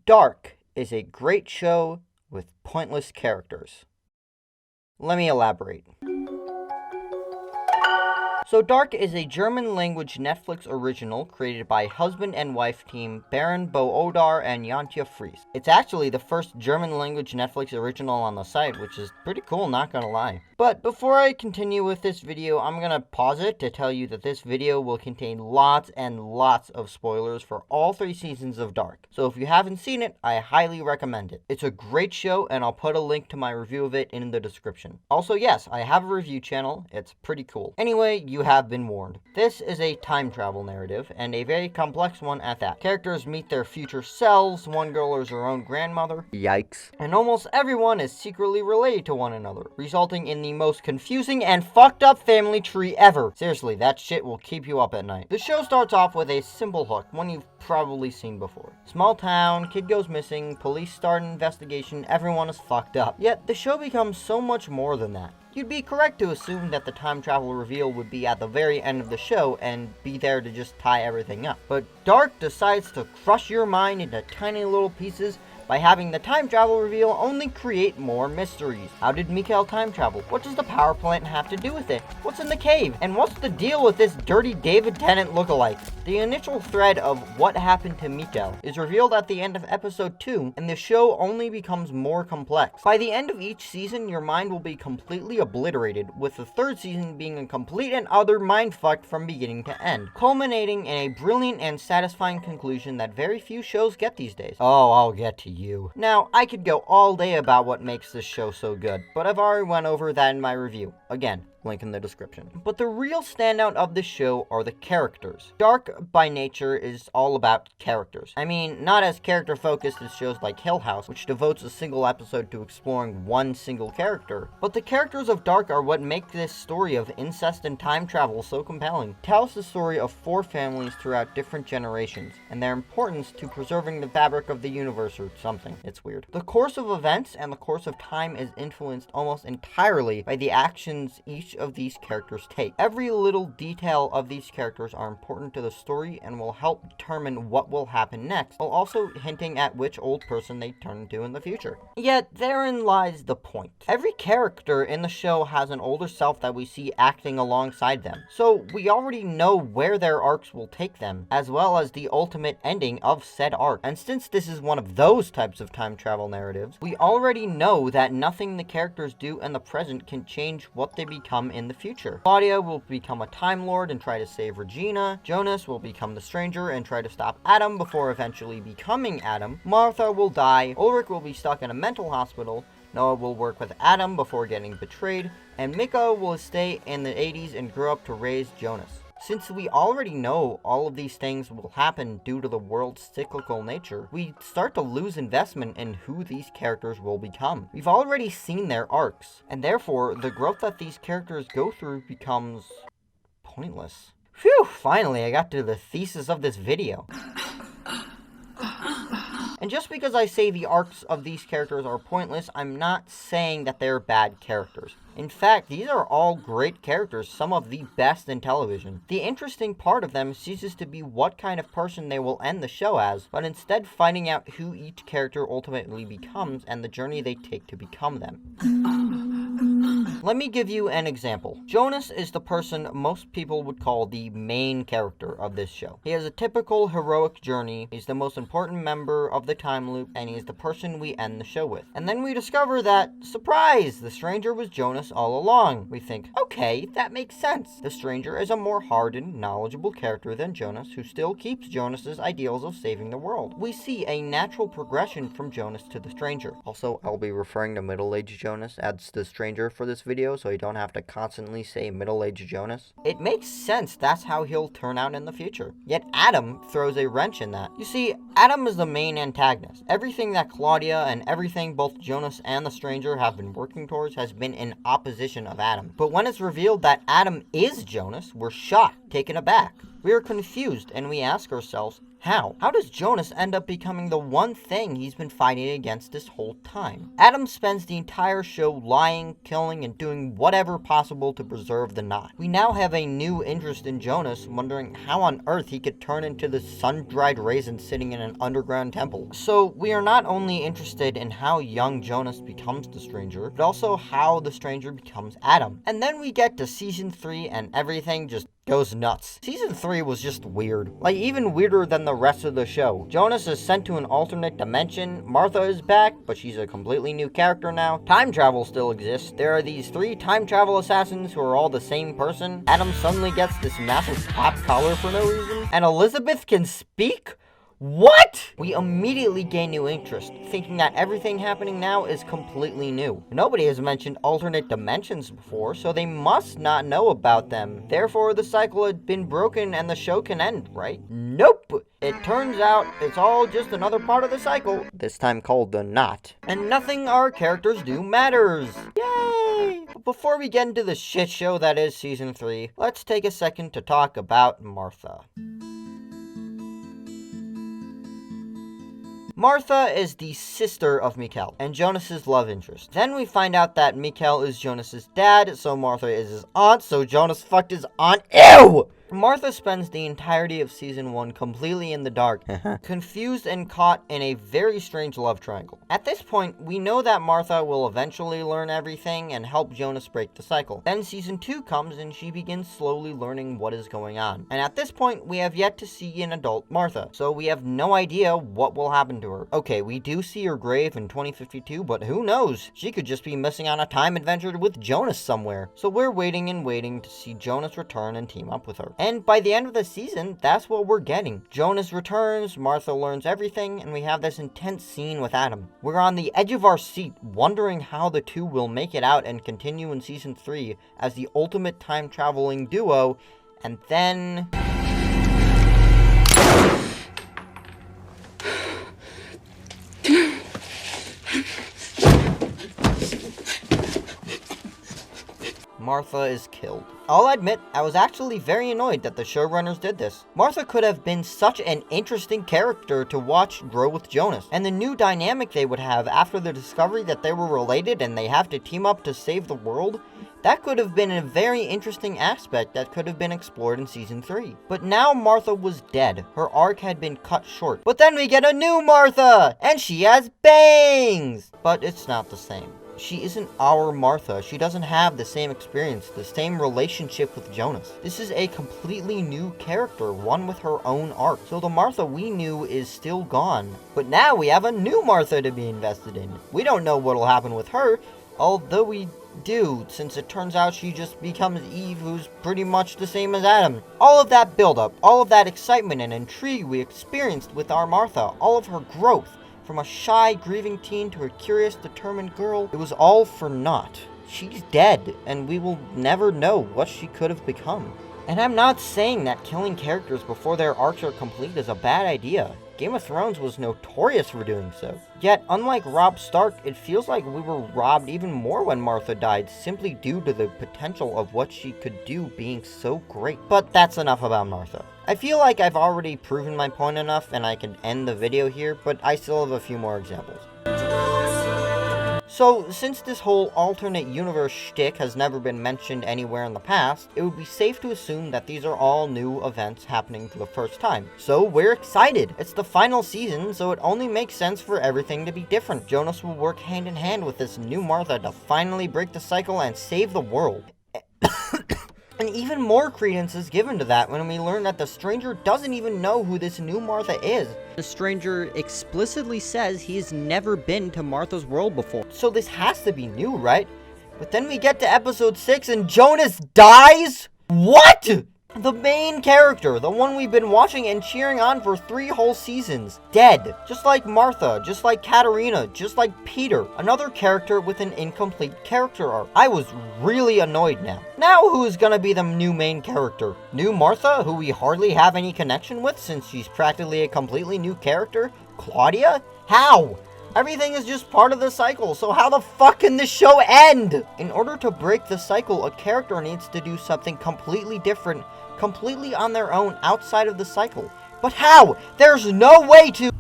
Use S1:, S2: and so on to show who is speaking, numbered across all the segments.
S1: Dark is a great show with pointless characters. Let me elaborate. So Dark is a German-language Netflix original created by husband and wife team Baron Bo-Odar and Jantje Fries. It's actually the first German-language Netflix original on the site, which is pretty cool, not gonna lie. But before I continue with this video, I'm gonna pause it to tell you that this video will contain lots and lots of spoilers for all 3 seasons of Dark. So if you haven't seen it, I highly recommend it. It's a great show, and I'll put a link to my review of it in the description. Also, yes, I have a review channel. It's pretty cool. Anyway, you have been warned. This is a time travel narrative, and a very complex one at that. Characters meet their future selves, one girl is her own grandmother. Yikes. And almost everyone is secretly related to one another, resulting in the most confusing and fucked up family tree ever. Seriously, that shit will keep you up at night. The show starts off with a simple hook, one you've probably seen before. Small town, kid goes missing, police start an investigation, everyone is fucked up. Yet, the show becomes so much more than that. You'd be correct to assume that the time travel reveal would be at the very end of the show and be there to just tie everything up. But Dark decides to crush your mind into tiny little pieces by having the time travel reveal only create more mysteries. How did Mikhail time travel? What does the power plant have to do with it? What's in the cave? And what's the deal with this dirty David Tennant lookalike? The initial thread of what happened to Mikhail is revealed at the end of episode 2, and the show only becomes more complex. By the end of each season, your mind will be completely obliterated, with the 3rd season being a complete and utter mindfuck from beginning to end, culminating in a brilliant and satisfying conclusion that very few shows get these days. Oh, I'll get to you. Now, I could go all day about what makes this show so good, but I've already went over that in my review. Again, link in the description. But the real standout of the show are the characters. Dark, by nature, is all about characters. I mean, not as character-focused as shows like Hill House, which devotes a single episode to exploring one single character. But the characters of Dark are what make this story of incest and time travel so compelling. It tells the story of 4 families throughout different generations, and their importance to preserving the fabric of the universe or something. It's weird. The course of events and the course of time is influenced almost entirely by the actions each of these characters take. Every little detail of these characters are important to the story and will help determine what will happen next, while also hinting at which old person they turn into in the future. Yet, therein lies the point. Every character in the show has an older self that we see acting alongside them, so we already know where their arcs will take them, as well as the ultimate ending of said arc. And since this is one of those types of time travel narratives, we already know that nothing the characters do in the present can change what they become in the future. Claudia will become a Time Lord and try to save Regina. Jonas will become the Stranger and try to stop Adam before eventually becoming Adam. Martha will die. Ulrich will be stuck in a mental hospital. Noah will work with Adam before getting betrayed. And Miko will stay in the 80s and grow up to raise Jonas. Since we already know all of these things will happen due to the world's cyclical nature, we start to lose investment in who these characters will become. We've already seen their arcs, and therefore, the growth that these characters go through becomes pointless. Phew, finally I got to the thesis of this video. And just because I say the arcs of these characters are pointless, I'm not saying that they're bad characters. In fact, these are all great characters, some of the best in television. The interesting part of them ceases to be what kind of person they will end the show as, but instead finding out who each character ultimately becomes and the journey they take to become them. Let me give you an example. Jonas is the person most people would call the main character of this show. He has a typical heroic journey, he's the most important member of the time loop, and he is the person we end the show with. And then we discover that, surprise, the Stranger was Jonas all along. We think, okay, that makes sense. The Stranger is a more hardened, knowledgeable character than Jonas, who still keeps Jonas's ideals of saving the world. We see a natural progression from Jonas to the Stranger. Also, I'll be referring to middle-aged Jonas as the Stranger for this video, so you don't have to constantly say middle-aged Jonas. It makes sense that's how he'll turn out in the future. Yet Adam throws a wrench in that. You see, Adam is the main antagonist. Everything that Claudia and everything both Jonas and the Stranger have been working towards has been in opposition of Adam. But when it's revealed that Adam is Jonas, we're shocked, taken aback. We are confused, and we ask ourselves, how? How does Jonas end up becoming the one thing he's been fighting against this whole time? Adam spends the entire show lying, killing, and doing whatever possible to preserve the knot. We now have a new interest in Jonas, wondering how on earth he could turn into this sun-dried raisin sitting in an underground temple. So we are not only interested in how young Jonas becomes the stranger, but also how the stranger becomes Adam. And then we get to season 3 and everything just goes nuts. Season 3 was just weird. Like, even weirder than the rest of the show. Jonas is sent to an alternate dimension. Martha is back, but she's a completely new character now. Time travel still exists. There are these 3 time travel assassins who are all the same person. Adam suddenly gets this massive pop collar for no reason. And Elizabeth can speak? What? We immediately gain new interest, thinking that everything happening now is completely new. Nobody has mentioned alternate dimensions before, so they must not know about them. Therefore, the cycle had been broken and the show can end, right? Nope! It turns out it's all just another part of the cycle, this time called the knot. And nothing our characters do matters! Yay! But before we get into the shit show that is Season 3, let's take a second to talk about Martha. Martha is the sister of Mikkel, and Jonas's love interest. Then we find out that Mikkel is Jonas's dad, so Martha is his aunt, so Jonas fucked his aunt. Ew! Martha spends the entirety of season 1 completely in the dark, confused and caught in a very strange love triangle. At this point, we know that Martha will eventually learn everything and help Jonas break the cycle. Then season 2 comes and she begins slowly learning what is going on. And at this point, we have yet to see an adult Martha, so we have no idea what will happen to her. Okay, we do see her grave in 2052, but who knows? She could just be missing on a time adventure with Jonas somewhere. So we're waiting and waiting to see Jonas return and team up with her. And by the end of the season, that's what we're getting. Jonas returns, Martha learns everything, and we have this intense scene with Adam. We're on the edge of our seat, wondering how the two will make it out and continue in season 3 as the ultimate time-traveling duo, and then... Martha is killed. I'll admit, I was actually very annoyed that the showrunners did this. Martha could have been such an interesting character to watch grow with Jonas, and the new dynamic they would have after the discovery that they were related and they have to team up to save the world, that could have been a very interesting aspect that could have been explored in season 3. But now Martha was dead. Her arc had been cut short. But then we get a new Martha! And she has bangs! But it's not the same. She isn't our Martha. She doesn't have the same experience, the same relationship with Jonas. This is a completely new character, one with her own arc. So the Martha we knew is still gone. But now we have a new Martha to be invested in. We don't know what'll happen with her, although we do, since it turns out she just becomes Eve, who's pretty much the same as Adam. All of that buildup, all of that excitement and intrigue we experienced with our Martha, all of her growth, from a shy, grieving teen to a curious, determined girl, it was all for naught. She's dead, and we will never know what she could have become. And I'm not saying that killing characters before their arcs are complete is a bad idea. Game of Thrones was notorious for doing so. Yet, unlike Robb Stark, it feels like we were robbed even more when Martha died, simply due to the potential of what she could do being so great. But that's enough about Martha. I feel like I've already proven my point enough and I can end the video here, but I still have a few more examples. So, since this whole alternate universe shtick has never been mentioned anywhere in the past, it would be safe to assume that these are all new events happening for the first time. So, we're excited! It's the final season, so it only makes sense for everything to be different. Jonas will work hand in hand with this new Martha to finally break the cycle and save the world. And even more credence is given to that when we learn that the stranger doesn't even know who this new Martha is. The stranger explicitly says he's never been to Martha's world before. So this has to be new, right? But then we get to episode 6 and Jonas dies? What?! The main character, the one we've been watching and cheering on for 3 whole seasons, dead. Just like Martha, just like Katarina, just like Peter. Another character with an incomplete character arc. I was really annoyed now. Now who's gonna be the new main character? New Martha, who we hardly have any connection with since she's practically a completely new character? Claudia? How? Everything is just part of the cycle, so how the fuck can this show end? In order to break the cycle, a character needs to do something completely different completely on their own outside of the cycle. But how? There's no way to...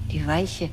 S2: Die Weiche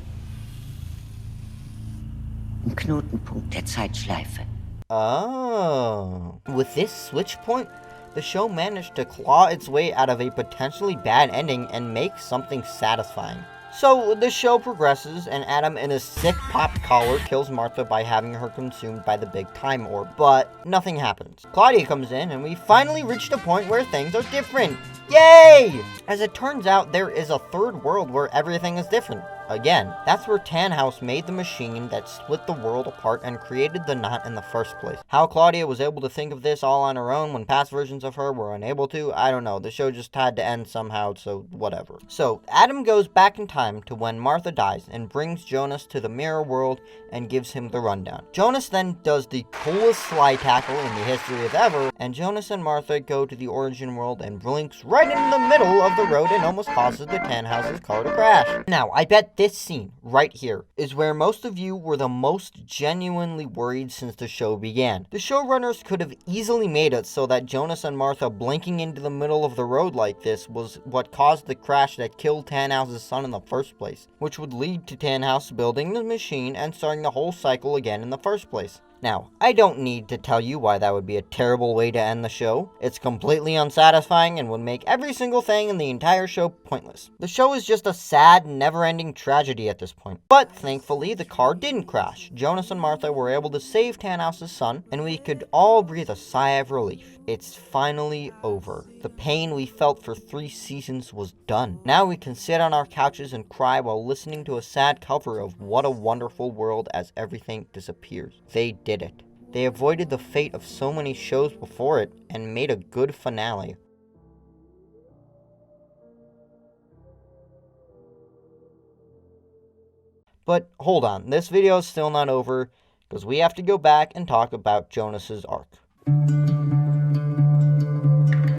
S2: im Knotenpunkt der Zeitschleife.
S1: Oh. With this switch point, the show managed to claw its way out of a potentially bad ending and make something satisfying. So the show progresses, and Adam in his sick pop collar kills Martha by having her consumed by the big time orb, but nothing happens. Claudia comes in, and we finally reached a point where things are different. Yay! As it turns out, there is a third world where everything is different. Again, that's where Tannhaus made the machine that split the world apart and created the knot in the first place. How Claudia was able to think of this all on her own when past versions of her were unable to, I don't know. The show just had to end somehow, so whatever. So, Adam goes back in time to when Martha dies and brings Jonas to the mirror world and gives him the rundown. Jonas then does the coolest slide tackle in the history of ever, and Jonas and Martha go to the origin world and blinks right in the middle of the road and almost causes the Tannhaus' car to crash. Now, I bet this scene right here is where most of you were the most genuinely worried since the show began. The showrunners could have easily made it so that Jonas and Martha blinking into the middle of the road like this was what caused the crash that killed Tannhaus' son in the first place, which would lead to Tannhaus building the machine and starting the whole cycle again in the first place. Now, I don't need to tell you why that would be a terrible way to end the show. It's completely unsatisfying and would make every single thing in the entire show pointless. The show is just a sad, never-ending tragedy at this point. But thankfully, the car didn't crash. Jonas and Martha were able to save Tannhaus' son, and we could all breathe a sigh of relief. It's finally over. The pain we felt for 3 seasons was done. Now we can sit on our couches and cry while listening to a sad cover of What a Wonderful World as everything disappears. They did it. They avoided the fate of so many shows before it and made a good finale. But hold on, this video is still not over because we have to go back and talk about Jonas's arc.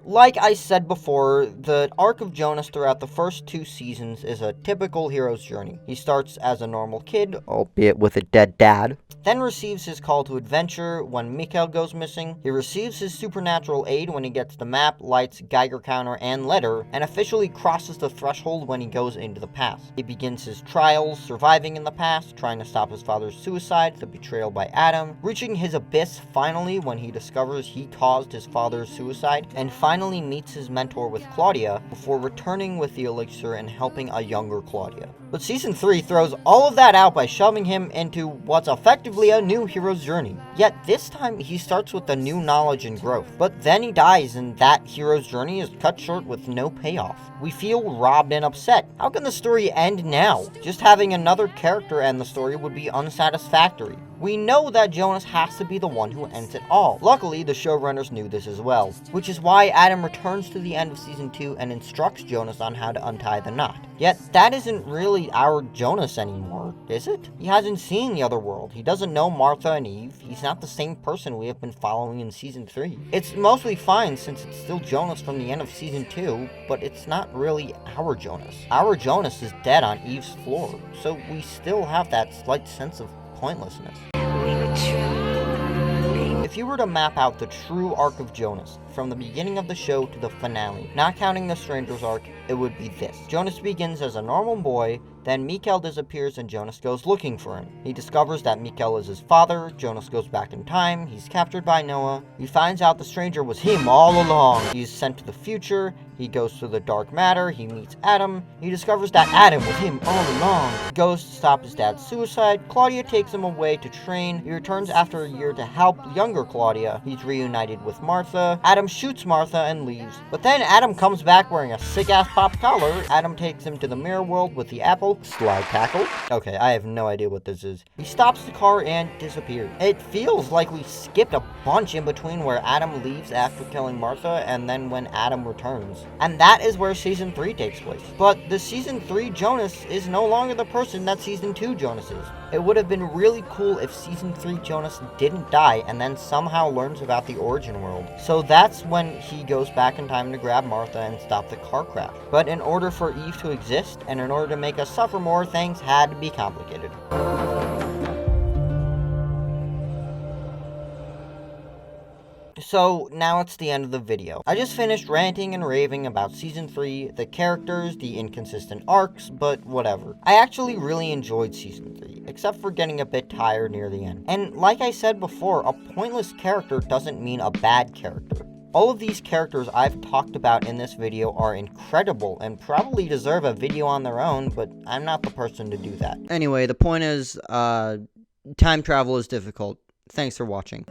S1: Like I said before, the arc of Jonas throughout the first 2 seasons is a typical hero's journey. He starts as a normal kid, albeit with a dead dad, then receives his call to adventure when Mikhail goes missing. He receives his supernatural aid when he gets the map, lights, Geiger counter, and letter, and officially crosses the threshold when he goes into the past. He begins his trials, surviving in the past, trying to stop his father's suicide, the betrayal by Adam, reaching his abyss finally when he discovers he caused his father's suicide, and finally meets his mentor with Claudia before returning with the elixir and helping a younger Claudia. But Season 3 throws all of that out by shoving him into what's effectively a new hero's journey. Yet this time he starts with the new knowledge and growth, but then he dies and that hero's journey is cut short with no payoff. We feel robbed and upset. How can the story end now? Just having another character end the story would be unsatisfactory. We know that Jonas has to be the one who ends it all. Luckily, the showrunners knew this as well, which is why Adam returns to the end of Season 2 and instructs Jonas on how to untie the knot. Yet, that isn't really our Jonas anymore, is it? He hasn't seen the other world. He doesn't know Martha and Eve. He's not the same person we have been following in Season 3. It's mostly fine since it's still Jonas from the end of Season 2, but it's not really our Jonas. Our Jonas is dead on Eve's floor, so we still have that slight sense of pointlessness. If you were to map out the true arc of Jonas, from the beginning of the show to the finale, not counting the Stranger's arc, it would be this. Jonas begins as a normal boy, then Mikhail disappears and Jonas goes looking for him. He discovers that Mikhail is his father, Jonas goes back in time, he's captured by Noah, he finds out the stranger was him all along. He's sent to the future, he goes through the dark matter, he meets Adam, he discovers that Adam was him all along. He goes to stop his dad's suicide, Claudia takes him away to train, he returns after a year to help younger Claudia, he's reunited with Martha, Adam shoots Martha and leaves. But then Adam comes back wearing a sick-ass pop collar, Adam takes him to the mirror world with the apple, slide tackle. Okay, I have no idea what this is. He stops the car and disappears. It feels like we skipped a bunch in between where Adam leaves after killing Martha and then when Adam returns. And that is where Season 3 takes place. But the Season 3 Jonas is no longer the person that Season 2 Jonas is. It would have been really cool if Season 3 Jonas didn't die and then somehow learns about the origin world. So that's when he goes back in time to grab Martha and stop the car crash. But in order for Eve to exist, and in order to make us suffer more, things had to be complicated. so now it's the end of the video. I just finished ranting and raving about Season 3, the characters, the inconsistent arcs, but whatever. I actually really enjoyed Season 3, except for getting a bit tired near the end. And like I said before, a pointless character doesn't mean a bad character. All of these characters I've talked about in this video are incredible and probably deserve a video on their own, but I'm not the person to do that. Anyway, the point is, time travel is difficult. Thanks for watching.